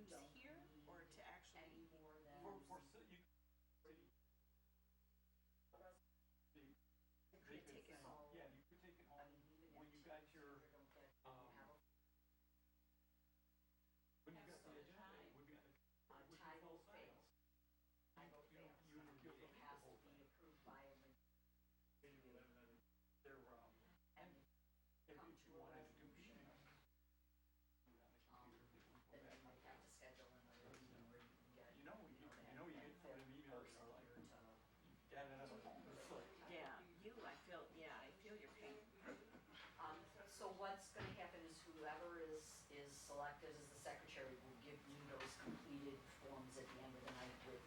here or to actually You could take it home. Yeah, you could take it home when you got your, when you got the agenda, when you got the, which tie is all will signed. fail. Tie will fail. You would be able to It keep has the whole to be thing. approved by a majority. They're, And if come you to a wanted to do resolution. meetings, do it on the computer, they would go And then back. you might have to schedule another meeting where you can get, You know, you get that 40 emails person are like, here to. you got it on the phone, it's like, I feel your pain. So what's gonna happen is whoever is selected as the secretary will give me those completed forms at the end of the night with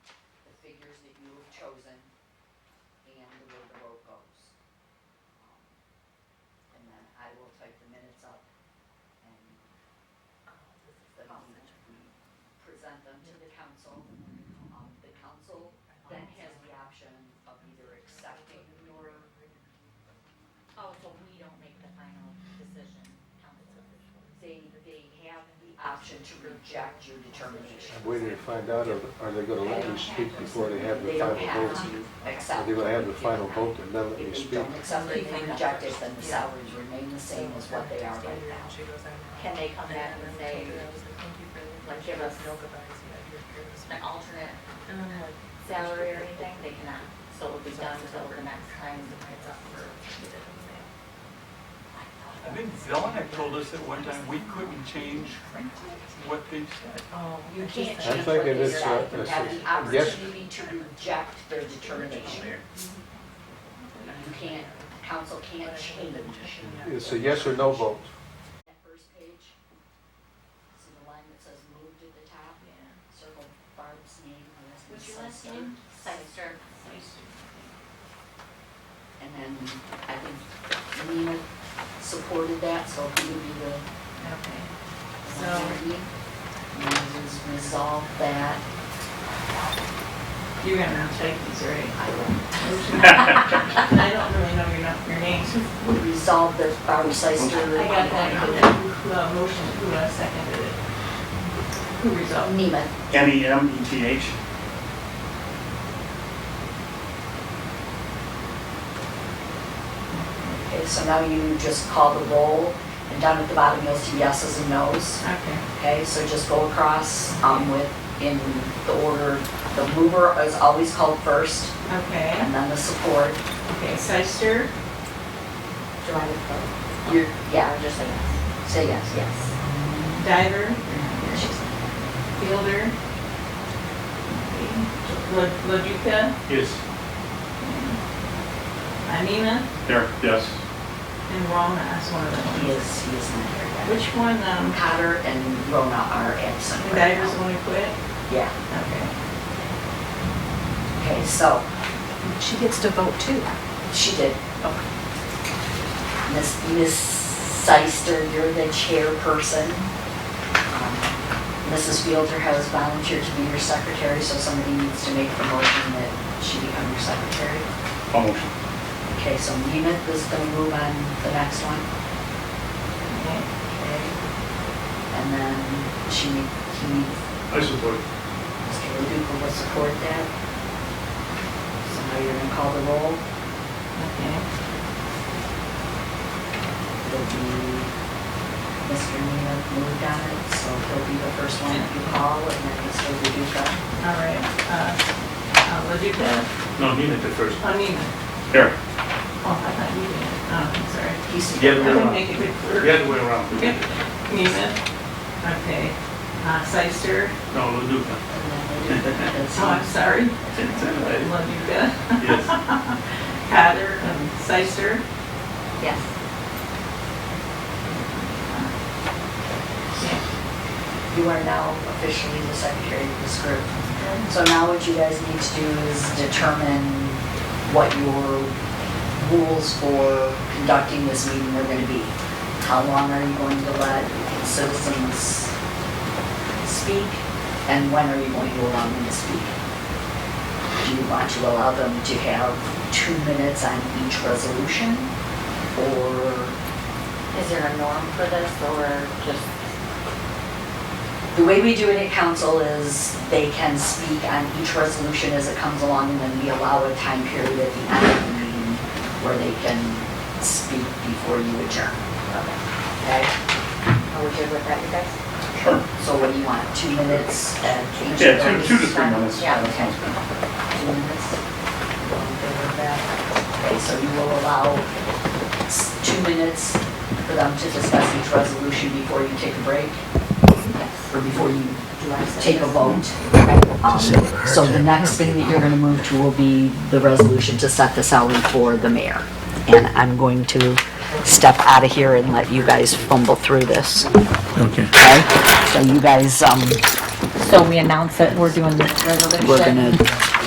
the figures that you have chosen and the way the vote goes. And then I will type the minutes up and we present them to the council. The council then has the option of either accepting your. Oh, so we don't make the final decision, council. They have the option to reject your determination. I'm waiting to find out, are they gonna let me speak before they have the They don't final have vote? to Are accept. they gonna have the final vote and then let me If they speak? don't accept it, they reject it, then the salaries remain the same as what they are right now. Can they come back and say, like, give us an alternate salary or anything? They cannot. So it'll be done until the next time it's up for. I think Dawn had told us at one time we couldn't change what they said. You can't I'm change what thinking they it's, said. You have the yes. opportunity to reject their determination. You can't, council can't change. It's a yes or no vote. That first page, see the line that says moved at the top? Circle Barb's name. What's your last name? Seister. And then I think Nina supported that, so he would be the Okay. majority. And resolve that. You're gonna now take these, right? I will I don't really know your names. resolve that Barbara Seister. I got that, who motion, who seconded it? Who resolved? Neiman. MEMETH. Okay, so now you just call the roll, and down at the bottom you'll see yeses and nos. Okay. Okay, so just go across in the order. The mover is always called first, Okay. and then the support. Okay, Seister, Do I vote? Yeah, Or just say yes? say yes. Yes. Diver, Fielder, Laduca, Yes. Anima, There, yes. and Rona as one of them. He is not here yet. Which one, Cotter and Rona are absent and right Diver's now. the one who quit? Yeah, Okay. okay, so She gets to vote too. she did. Miss Seister, you're the chairperson. Mrs. Fielder has volunteered to be your secretary, so somebody needs to make the motion that she become your secretary. I'll motion. Okay, so Nemeth is going to move on the next one. Okay. Okay. And then he I support it. Mr. Leduca will support that. So now you're going to call the roll. Okay. It'll be Mr. Nemeth moved on it, so he'll be the first one that you call, and then Mr. Leduca. All right. Laduca, No, he meant it first. Anima. Here. Oh, I thought you did. Oh, I'm sorry. He's Yeah, I didn't make it good The clear. other way around. Yep. Nima. Okay. Seister. No, Leduca. That's Oh, I'm sorry. It's anyway. Laduca. Yes. Cotter and Seister. Yes. You are now officially the secretary of this group. So now what you guys need to do is determine what your rules for conducting this meeting are going to be. How long are you going to let citizens speak, and when are you going to allow them to speak? Do you want to allow them to have 2 minutes on each resolution, or Is there a norm for this or just? The way we do it at council is they can speak on each resolution as it comes along, and then we allow a time period at the end of the meeting where they can speak before you adjourn. Okay? Are we good with that, you guys? Sure. So what do you want, 2 minutes at each Yeah, of those? 2 to 3 minutes. Yeah, Okay. okay. 2 minutes? You all in favor of that? Okay, so you will allow 2 minutes for them to discuss each resolution before you take a break? Or before you take a vote? So the next thing that you're gonna move to will be the resolution to set the salary for the mayor. And I'm going to step out of here and let you guys fumble through this, Okay. okay? So you guys, So we announce that we're doing the resolution?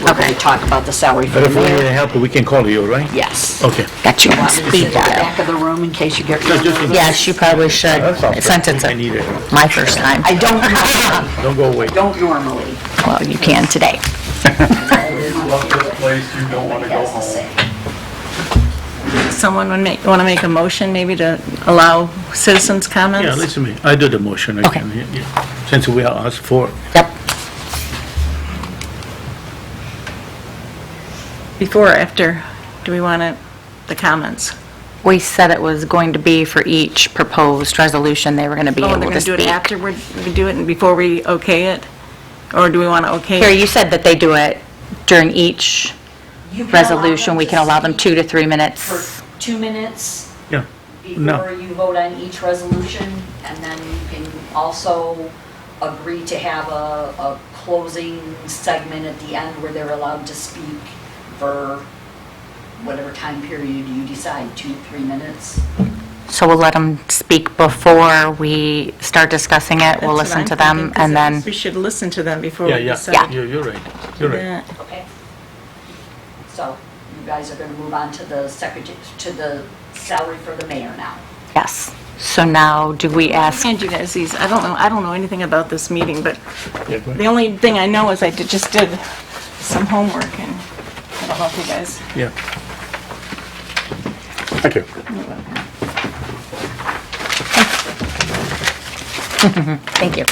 we're gonna talk about the salary for But the if we need mayor. help, we can call you, right? Yes. Okay. Got you You on want me to speed sit in the dial. back of the room in case you get No, just in nervous? Yes, you probably should, That's all. since it's I need it. my first time. I don't normally, Don't go away. don't normally. Well, you can today. Love this place, you don't want to go Has to home. say. Someone want to make a motion maybe to allow citizens' comments? Yeah, listen to me. I do the motion. I Okay. can, yeah, since we are asked for. Yep. Before or after, do we want the comments? We said it was going to be for each proposed resolution, they were going to be Oh, able they're to going to do it speak. after we do it and before we okay it? Or do we want to okay Here, it? you said that they do it during each You can allow resolution, them we to can allow them speak 2 to 3 For minutes. 2 minutes Yeah. No. before you vote on each resolution, and then you can also agree to have a closing segment at the end where they're allowed to speak for whatever time period you decide, 2 to 3 minutes. So we'll let them speak before we start discussing it, we'll That's what listen I'm to them, thinking, 'cause and then, We should listen to them before Yeah, we yeah. decide. You're right. You're right. Yeah. Okay. So you guys are gonna move on to the salary for the mayor now. yes. So now, do we ask, Hand you guys these, I don't know anything about this meeting, but Yeah, go ahead. the only thing I know is I just did some homework and I don't know if you guys. Yeah. Thank you. thank you.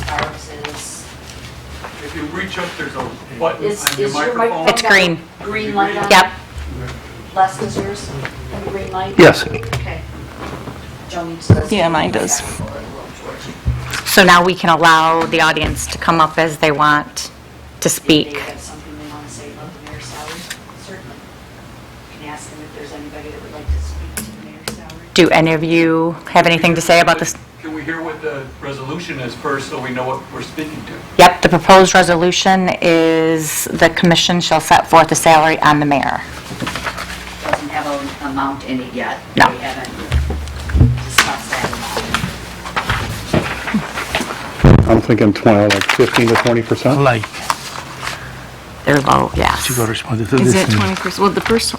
Ours is, If you reach up, there's a button is on your is your microphone. microphone? It's green. got a Green light on it? Yep. Les, is yours have a green light? Yes. Okay. Joni does. Yeah, mine does. So now we can allow the audience to come up as they want to If speak. they have something they want to say about the mayor's salary, certainly. You can ask them if there's anybody that would like to speak to the mayor's salary. Do any of you have anything to say about this? Can we hear what the resolution is first so we know what we're speaking to? Yep, the proposed resolution is the commission shall set forth a salary on the mayor. Doesn't have an amount in it yet. No. We haven't discussed that I'm thinking 12, like 15 to 20%. Like, They're low, yes. she got responded to Is this. it 20%? Well, the first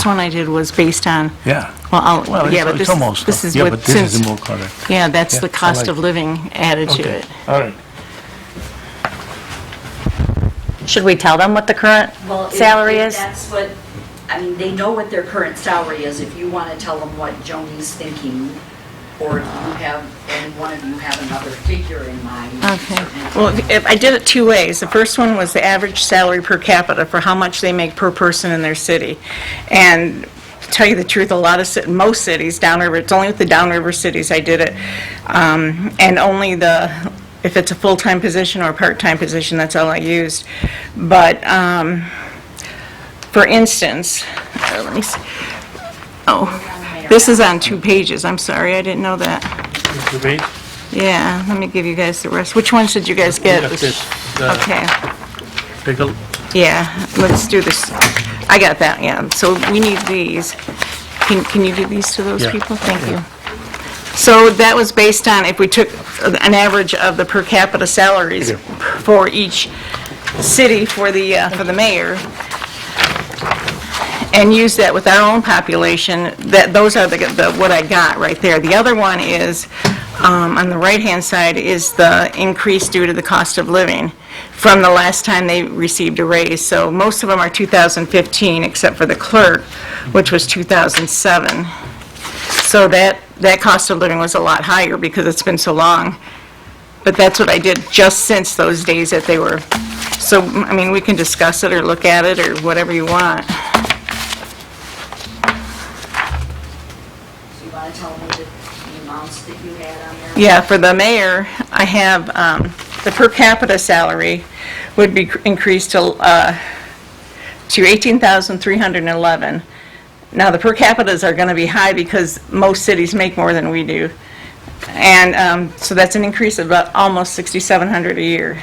Yeah. one I did was based on, Yeah. well, yeah, but it's this almost. this is Yeah, what, but this is since, more correct. yeah, that's Yeah, the I cost like of it. living added to Okay, it. all right. Should we tell them what the current Well, if- salary if is? that's what, I mean, they know what their current salary is. If you want to tell them what Joni's thinking, or if you have, any one of you have another figure in mind. Okay. Well, I did it two ways. The first one was the average salary per capita for how much they make per person in their city. And to tell you the truth, a lot of, most cities, downriver, it's only with the downriver cities I did it. And only if it's a full-time position or a part-time position, that's all I used. But, for instance, let me see. Oh, this is on 2 pages. I'm sorry, I didn't know that. Debate? Yeah, let me give you guys the rest. Which ones did you guys get? Got this, the- Okay, Take a, yeah, let's do this. I got that, yeah. So we need these. Can you give these to those Yeah. people? Thank you. So that was based on if we took an average of the per capita salaries for each city for the mayor, and use that with our own population, those are what I got right there. The other one is, on the right-hand side, is the increase due to the cost of living from the last time they received a raise. So most of them are 2015, except for the clerk, which was 2007. So that cost of living was a lot higher because it's been so long. But that's what I did just since those days that they were, so, I mean, we can discuss it or look at it or whatever you want. So you want to tell me the amounts that you had on there? Yeah, for the mayor, I have, the per capita salary would be increased to 18,311. Now, the per capitas are going to be high because most cities make more than we do. And so that's an increase of about almost 6,700 a year.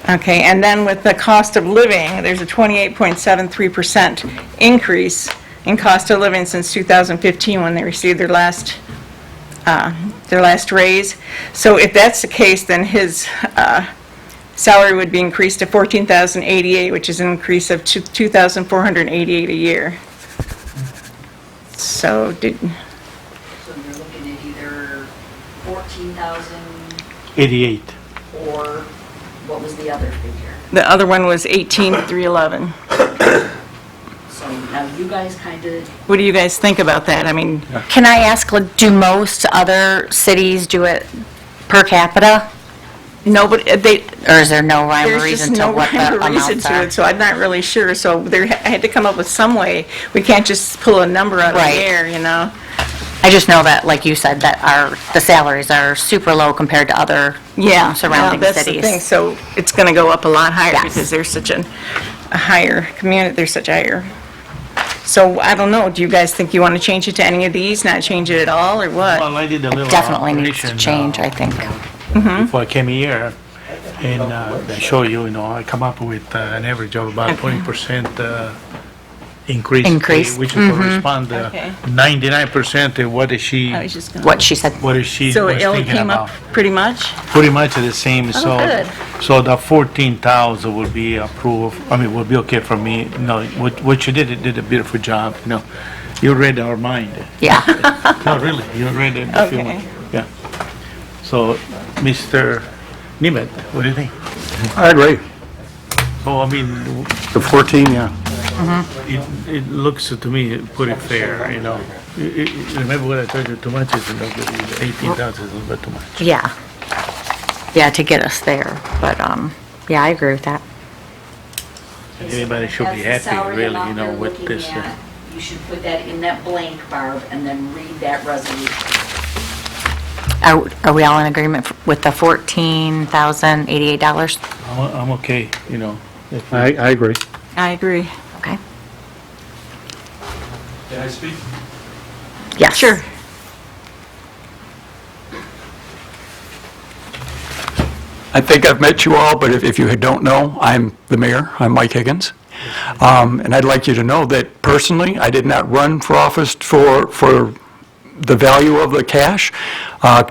Okay, and then with the cost of living, there's a 28.73% increase in cost of living since 2015 when they received their last raise. So if that's the case, then his salary would be increased to $14,088, which is an increase of $2,488 a year. So So you're looking at either 14,000 88. or what was the other figure? the other one was 18,311. So now you guys kind of, What do you guys think about that? I mean, Can I ask, do most other cities do it per capita? nobody, Or is there no rhyme or there's just reason to no what rhyme the or reason amounts to are? it, so I'm not really sure. So I had to come up with some way. We can't just pull a number out of the Right. air, you know? I just know that, like you said, that the salaries are super low compared to other Yeah, surrounding that's the thing. cities. So it's going to go up a lot higher Yes. because there's such a higher community, there's such higher. So I don't know, do you guys think you want to change it to any of these, not change it at all, or what? Well, I did a little Definitely needs to operation, change, I think. before I came here, and I show you, I come up with an average of about 20% increase. Increase, Which correspond Okay. 99% of what is she, I was just going What she said. what is she So was it all thinking came about. up pretty much? Pretty much the same, so, good. so the 14,000 will be approved, will be okay for me. What you did, it did a beautiful job, You read our mind. Yeah. No, really, you read it. Okay. Yeah. So, Mr. Nimet, what do you think? I agree. So, The 14, yeah. it looks to me pretty fair, Remember what I told you, too much is no good, 18,000 is a little bit too much. Yeah. Yeah, to get us there. But, yeah, I agree with that. Everybody should be that's the happy, salary really, amount they're with looking this. at. You should put that in that blank, Barb, and then read that resolution. Are we all in agreement with the $14,088? I'm okay, if we- I agree. I agree. Okay. Can I speak? Yes. Sure. I think I've met you all, but if you don't know, I'm the mayor. I'm Mike Higgins. And I'd like you to know that personally, I did not run for office for the value of the cash.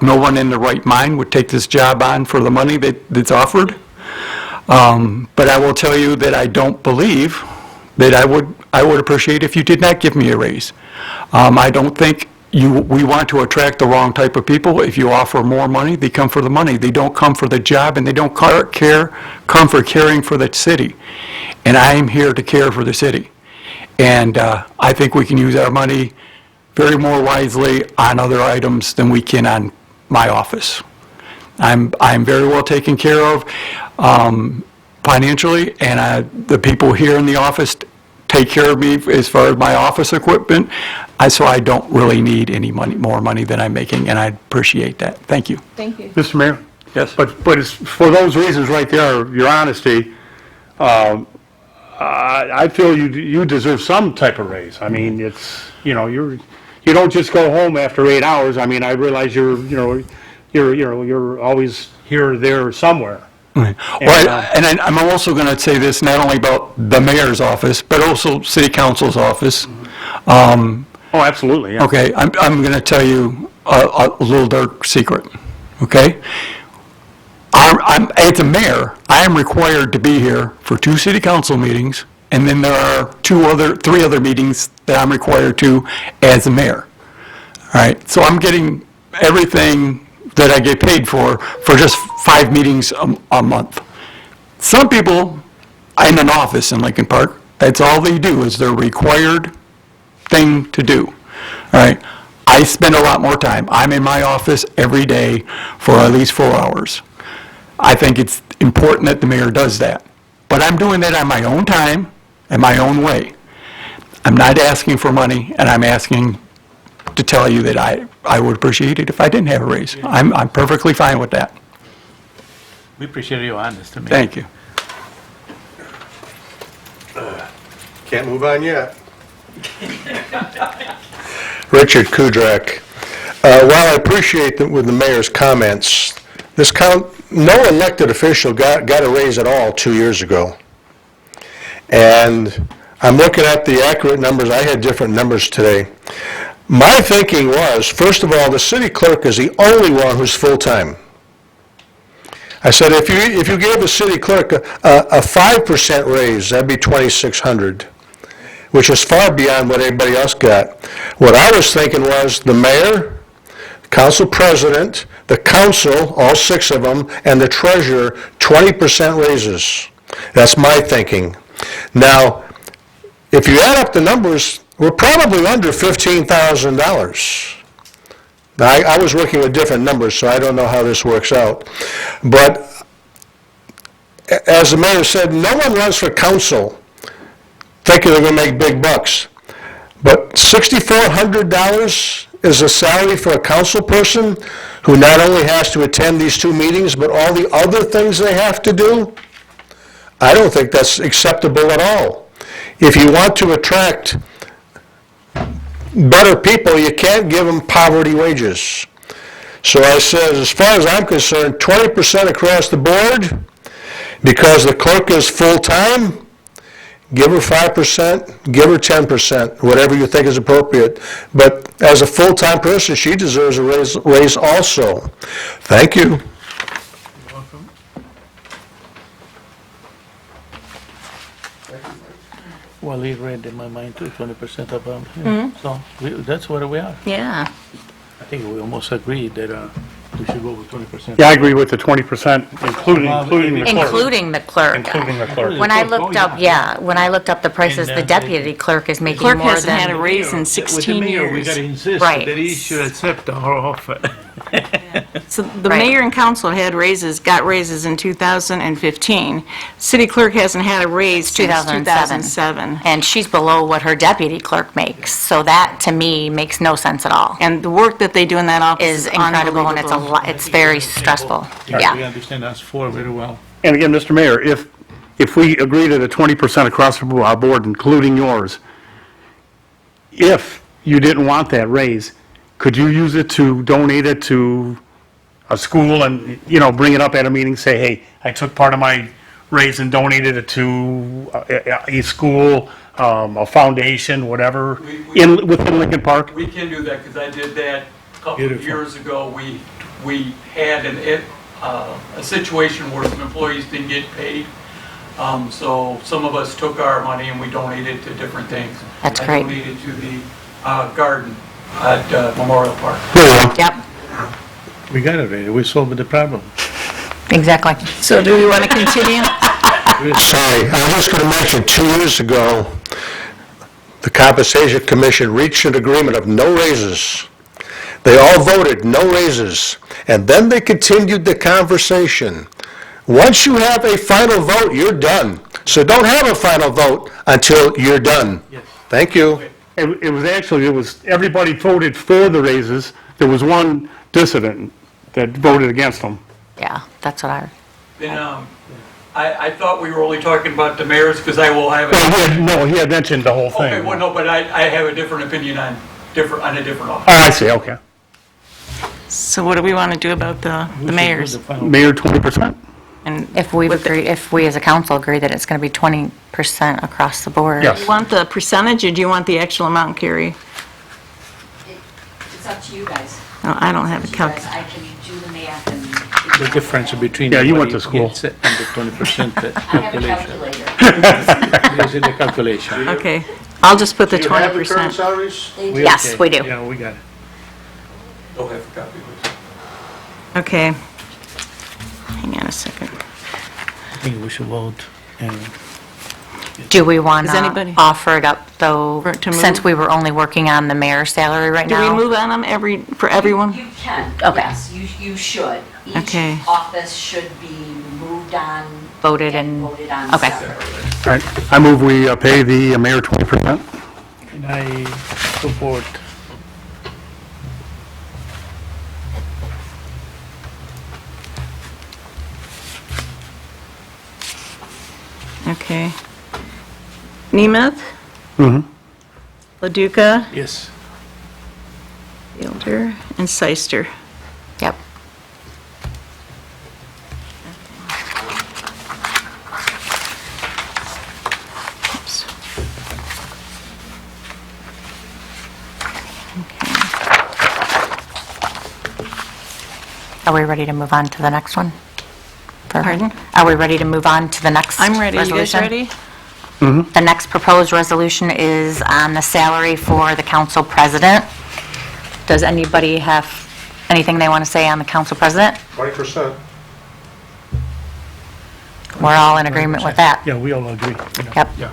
No one in the right mind would take this job on for the money that's offered. But I will tell you that I don't believe that I would appreciate if you did not give me a raise. I don't think we want to attract the wrong type of people. If you offer more money, they come for the money. They don't come for the job, and they don't come for caring for the city. And I am here to care for the city. And I think we can use our money very more wisely on other items than we can on my office. I'm very well taken care of financially, and the people here in the office take care of me as far as my office equipment. So I don't really need any more money than I'm making, and I appreciate that. Thank you. Thank you. Mr. Mayor? Yes. But it's for those reasons right there, your honesty, I feel you deserve some type of raise. It's, you don't just go home after 8 hours. I realize you're always here or there somewhere. Well, and I'm also going to say this not only about the mayor's office, but also city council's office. Oh, absolutely, yeah. Okay, I'm going to tell you a little dark secret, okay? As a mayor, I am required to be here for 2 city council meetings, and then there are 3 other meetings that I'm required to as a mayor. All right, so I'm getting everything that I get paid for just 5 meetings a month. Some people in an office in Lincoln Park, that's all they do, is their required thing to do. All right, I spend a lot more time. I'm in my office every day for at least 4 hours. I think it's important that the mayor does that. But I'm doing that on my own time and my own way. I'm not asking for money, and I'm asking to tell you that I would appreciate it if I didn't have a raise. I'm perfectly fine with that. We appreciate your honesty, Mayor. Thank you. Can't move on yet. Richard Kudrak. While I appreciate with the mayor's comments, no elected official got a raise at all 2 years ago. And I'm looking at the accurate numbers. I had different numbers today. My thinking was, first of all, the city clerk is the only one who's full-time. I said, if you gave the city clerk a 5% raise, that'd be $2,600, which is far beyond what everybody else got. What I was thinking was the mayor, council president, the council, all 6 of them, and the treasurer, 20% raises. That's my thinking. Now, if you add up the numbers, we're probably under $15,000. Now, I was working with different numbers, so I don't know how this works out. But as the mayor said, no one runs for council thinking they're going to make big bucks. But $6,400 is a salary for a council person who not only has to attend these 2 meetings, but all the other things they have to do? I don't think that's acceptable at all. If you want to attract better people, you can't give them poverty wages. So I said, as far as I'm concerned, 20% across the board, because the clerk is full-time, give her 5%, give her 10%, whatever you think is appropriate. But as a full-time person, she deserves a raise also. Thank you. Well, he read in my mind too, 20% above. So that's where we are. Yeah. I think we almost agreed that we should go with 20%. Yeah, I agree with the 20%, including the clerk. Including the clerk. Including the clerk. When I looked up, when I looked up the prices, And the then deputy clerk is making Clerk more hasn't had a than, raise in With 16 the mayor, we years. gotta insist Right. that he should accept our offer. So the Right. mayor and council got raises in 2015. City clerk hasn't had a raise since 2007. and she's below what her deputy clerk makes. So that, to me, makes no sense at all. And the work that they do in that office Is incredible, and it's it's very stressful. We Yeah. understand us 4 very well. And again, Mr. Mayor, if we agree to the 20% across the board, including yours, if you didn't want that raise, could you use it to donate it to a school and, bring it up at a meeting, say, hey, I took part of my raise and donated it to a school, a foundation, whatever, within Lincoln Park? We can do that, because I did that a couple of Beautiful. years ago. We had a situation where some employees didn't get paid. So some of us took our money and we donated to different things. That's great. I donated to the garden at Memorial Park. Yep, We got it ready, we solved the problem. exactly. So do we want to continue? Sorry, I was just going to mention, 2 years ago, the Compensation Commission reached an agreement of no raises. They all voted no raises, and then they continued the conversation. Once you have a final vote, you're done. So don't have a final vote until you're done. Yes. Thank you. It was everybody voted for the raises. There was one dissident that voted against them. Yeah, that's what I, Then, I thought we were only talking about the mayors, because I will have No, he had mentioned the whole thing. Okay, well, no, but I have a different opinion on a different office. Oh, I see, okay. So what do we want to do about the mayors? Mayor, 20%? And if we as a council agree that it's going to be 20% across the board. Yes. do you want the percentage, or do you want the actual amount, Carrie? It's up to you guys. No, I don't have a You guys, calc. I can do the math and. The difference between. Yeah, you went what to school. gets And the 20% I have a calculation. calculator. Is in the calculation. Okay, I'll just put the Do you have the current 20%. salaries? Yes, we do. Yeah, we got it. Don't have a copy, please. Okay. Hang on a second. I think we should vote and Do we want Does anybody- to offer it up, though, For it to since move? we were only working on the mayor's salary right Do now? we move on them for everyone? You can, Okay. yes, you should. Okay. Each office should be moved on. Voted and- Voted on okay. separately. All right, I move we pay the mayor 20%. And I support. Okay. Nemeth, Mm-hmm. Leduca, Yes. Fielder, and Seister. Yep. Oops. Are we ready to move on to the next one? Pardon? Are we ready to move on to the next I'm ready. You guys resolution? ready? The next proposed resolution is on the salary for the council president. Does anybody have anything they want to say on the council president? 20%. We're all in agreement with that. Yeah, we all agree. Yep. Yeah.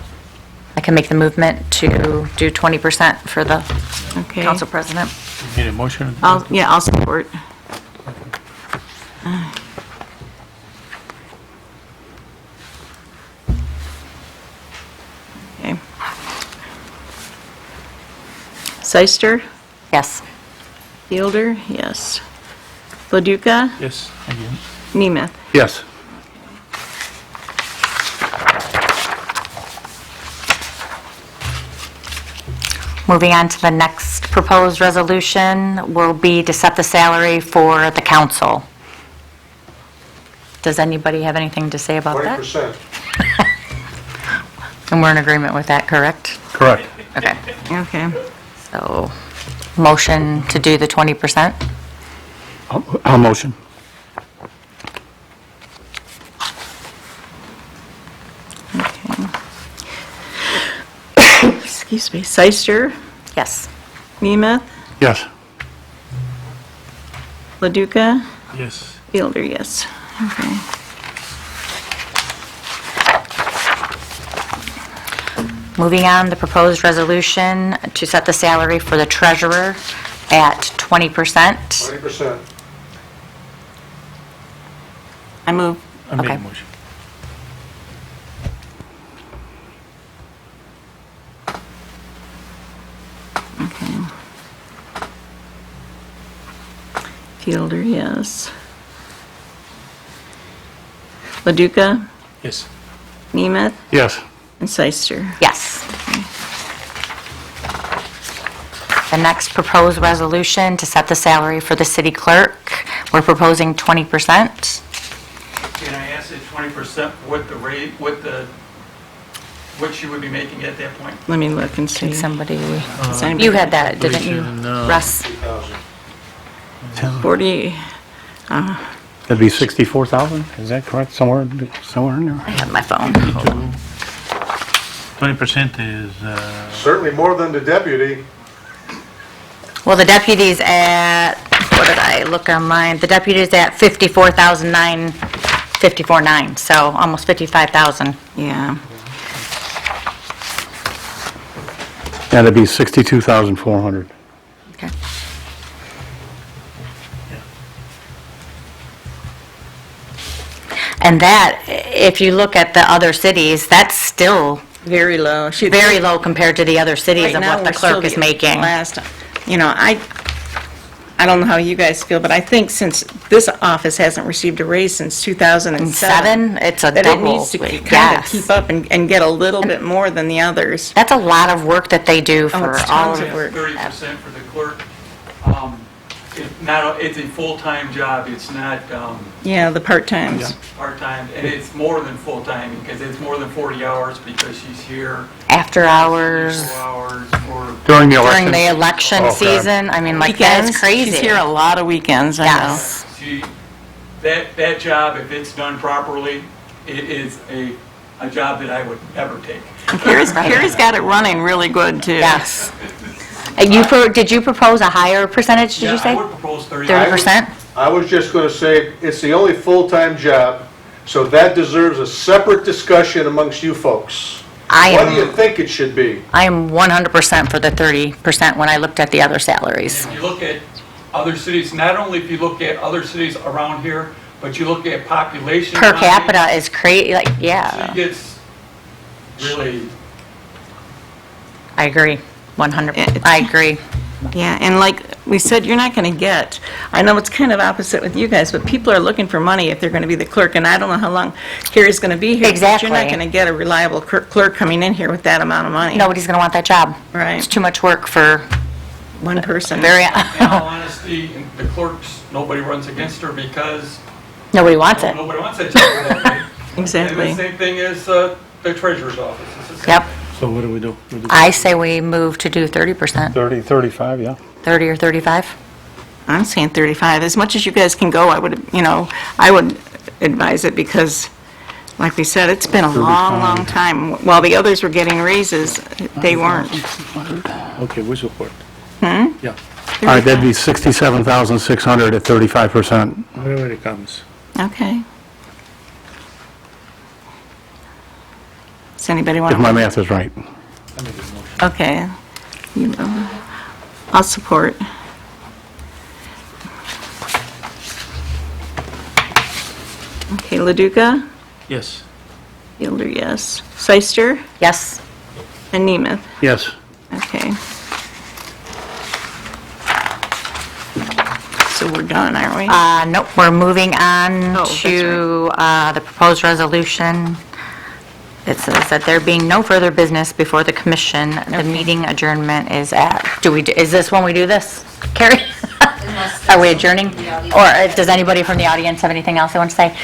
I can make the movement to do 20% for the Okay. council president. Need a motion? I'll support. Okay. Seister, Yes. Fielder, yes. Leduca, Yes, again. Nemeth. Yes. Moving on to the next proposed resolution will be to set the salary for the council. Does anybody have anything to say about that? 20%. And we're in agreement with that, correct? Correct. Okay. Okay. So, motion to do the 20%? I'll motion. Excuse me. Seister, Yes. Nemeth, Yes. Leduca, Yes. Fielder, yes. Okay. Moving on, the proposed resolution to set the salary for the treasurer at 20%. 20%. I move. I make a Okay. motion. Fielder, yes. Leduca, Yes. Nemeth, Yes. and Seister. Yes. The next proposed resolution to set the salary for the city clerk, we're proposing 20%. Can I ask that 20% what the rate, what she would be making at that point? Let me look and see. Can somebody, Does anybody- you had that, didn't you, No. Russ? 40, That'd be 64,000, is that correct? Somewhere in there? I have my phone. 20% is, Certainly more than the deputy. Well, the deputy's at, what did I look online? The deputy's at 54,954.9, so almost 55,000. yeah. That'd be 62,400. Okay. And that, if you look at the other cities, that's still Very low. very low compared to the other cities Right of now, what the we're still clerk is the making. Last, you know, I don't know how you guys feel, but I think since this office hasn't received a raise since 2007. Seven, it's a That it double. needs to kind of Yes. keep up and get a little bit more than the others. That's a lot of work that they do for it's all tons of of work. 30% for the clerk. It's a full-time job, it's not Yeah, the part-times. part-time, and it's more than full-time, because it's more than 40 hours, because she's here after hours, 4 hours for, During the during election? the election Oh, God. season. I mean, like, that's Weekends, crazy. she's here a lot of weekends, I know. Yes. she, that job, if it's done properly, it is a job that I would never take. Carrie's got it running really good, too. Yes. Did you propose a higher percentage, did you Yeah, I say? would propose 30. 30%? I was just going to say, it's the only full-time job, so that deserves a separate discussion amongst you folks. What do you think it should be? I am 100% for the 30% when I looked at the other salaries. If you look at other cities, not only if you look at other cities around here, but you look at population. Per capita is crazy, like, yeah, It gets really, I agree, 100, I agree. Yeah, and like we said, you're not going to get, I know it's kind of opposite with you guys, but people are looking for money if they're going to be the clerk, and I don't know how long Carrie's going to be here. Exactly. But you're not going to get a reliable clerk coming in here with that amount of money. Nobody's gonna want that job. Right. It's too much work for One person. very, in all honesty, the clerks, nobody runs against her because nobody wants it. nobody wants that job. Exactly. And the same thing is the treasurer's office. It's the same. Yep. So what do we do? I say we move to do 30%, 30, 35, yeah. 30 or 35. I'm saying 35. As much as you guys can go, I would, I would advise it because, like we said, it's been a long, long time. While the others were getting raises, they weren't. Okay, we support. Yeah, All right, that'd be 67,600 at 35%. wherever it comes. Okay. Does anybody want If to? my math is right. Okay. I'll support. Okay, Leduca, Yes. Fielder, yes. Seister Yes. and Nemeth. Yes. Okay. So we're done, aren't we? Nope, we're moving on Oh, that's to the proposed resolution. It says that there being no further business before the commission, the meeting adjournment is at, is this when we do this, Carrie? Are we adjourning? Or does anybody from the audience have anything else they want to say?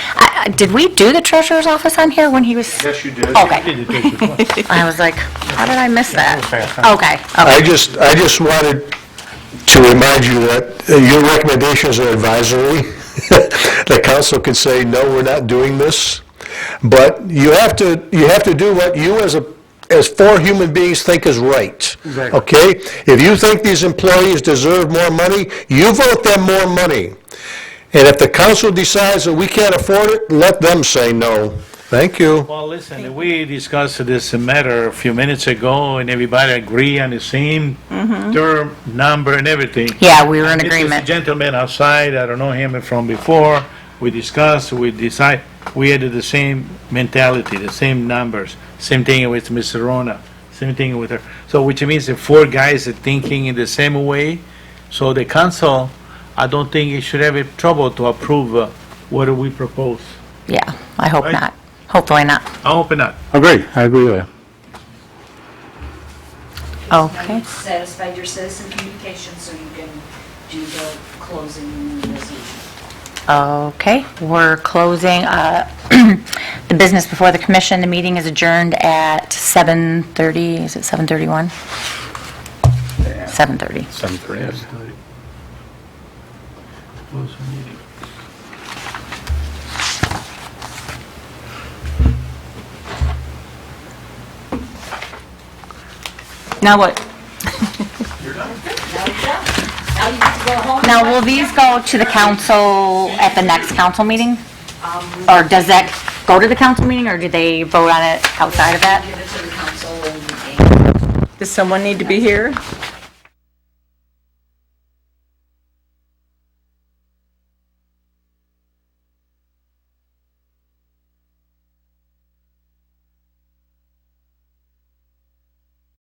Did we do the treasurer's office on here when he was? Yes, you did. Okay. I was like, how did I miss that? Okay. I just wanted to remind you that your recommendations are advisory. The council can say, no, we're not doing this. But you have to do what you as four human beings think is right. Exactly. Okay? If you think these employees deserve more money, you vote them more money. And if the council decides that we can't afford it, let them say no. Thank you. Well, listen, we discussed this matter a few minutes ago, and everybody agree on the same term, number, and everything. Yeah, we were in This is a agreement. gentleman outside, I don't know him from before, we discussed, we decide, we had the same mentality, the same numbers, same thing with Ms. Rona, same thing with her. So which means the four guys are thinking in the same way, so the council, I don't think it should have a trouble to approve what we propose. Yeah, I hope Right. not. Hopefully not. I hope not. Agree, I agree with you. Now Okay. you've satisfied your citizen communication, so you can do the closing resolution. Okay, we're closing the business before the commission. The meeting is adjourned at 7:30, is it 7:31? 7:30. 7:30. Close the meeting. Now what? Now you have to go home. Now, will these go to the council at the next council meeting? Or does that go to the council meeting, or do they vote on it outside of that? Give it to the council and Does someone need to be here?